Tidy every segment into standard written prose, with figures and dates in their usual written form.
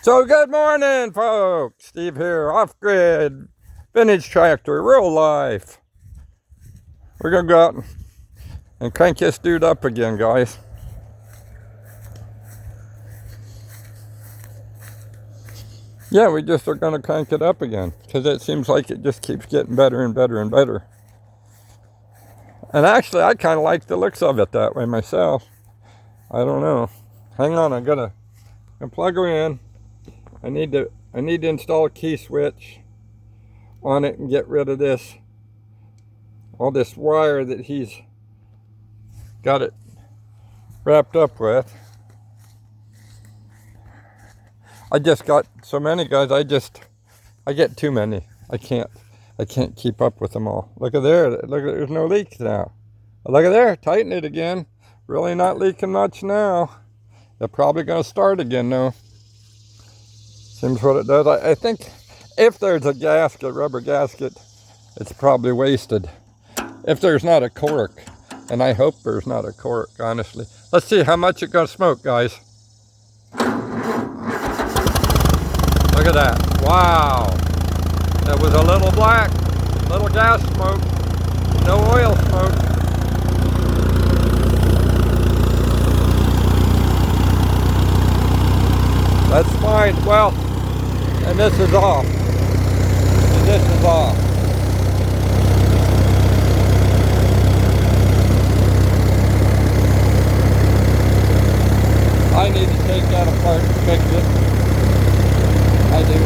So good morning, folks. Steve here, off-grid, vintage tractor, real life. We're gonna go out and crank this dude up again, guys. Yeah, we just are gonna crank it up again because it seems like it just keeps getting better and better and better. And actually, I kind of like the looks of it that way myself. I don't know. Hang on, I'm gonna plug her in. I need to install a key switch on it and get rid of all this wire that he's got it wrapped up with. I just got so many, guys. I get too many. I can't keep up with them all. Look at there. Look at, there's no leaks now. Look at there. Tighten it again. Really not leaking much now. They're probably going to start again though. Seems what it does. I think if there's a gasket, rubber gasket, it's probably wasted. If there's not a cork, and I hope there's not a cork, honestly. Let's see how much it's going to smoke, guys. Look at that. Wow. That was a little black, little gas smoke, no oil smoke. That's fine. Well, and this is off. And this is off. I need to take that apart and fix it. I do.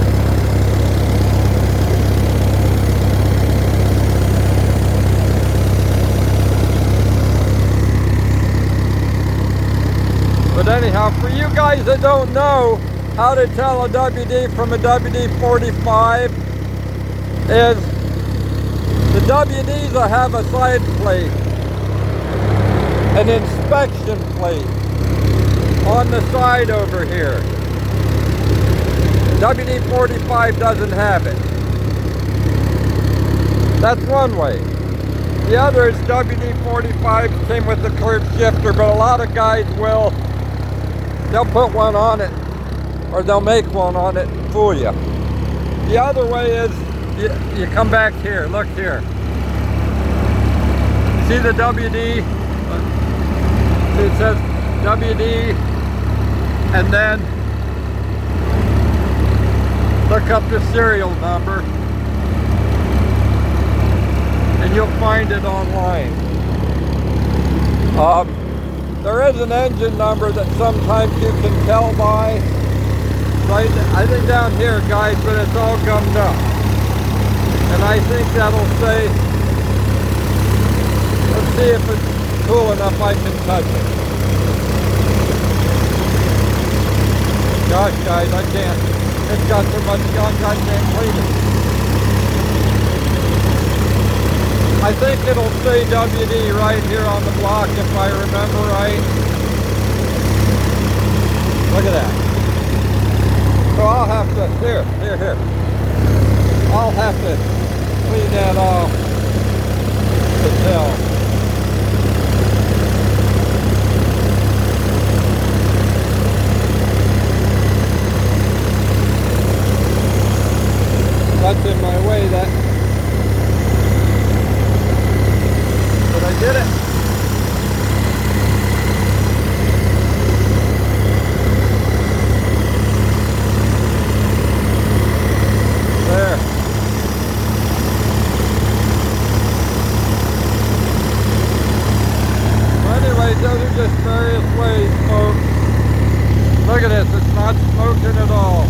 But anyhow, for you guys that don't know how to tell a WD from a WD-45 is the WDs will have a side plate, an inspection plate on the side over here. WD-45 doesn't have it. That's one way. The other is WD-45 came with the curved shifter, but a lot of guys they'll put one on it, or they'll make one on it and fool you. The other way is you come back here, look here. See the WD? It says WD, and then look up the serial number and you'll find it online. There is an engine number that sometimes you can tell by. Right, I think down here, guys, but it's all gummed up. And I think that'll say, let's see if it's cool enough I can touch it. Gosh, guys, I can't. It's got so much gunk, I can't clean it. I think it'll say WD right here on the block if I remember right. Look at that. So I'll have to, here. I'll have to clean that off to tell. That's in my way, but I did it. There. Well, anyway, those are just various ways, folks. Look at this, it's not smoking at all.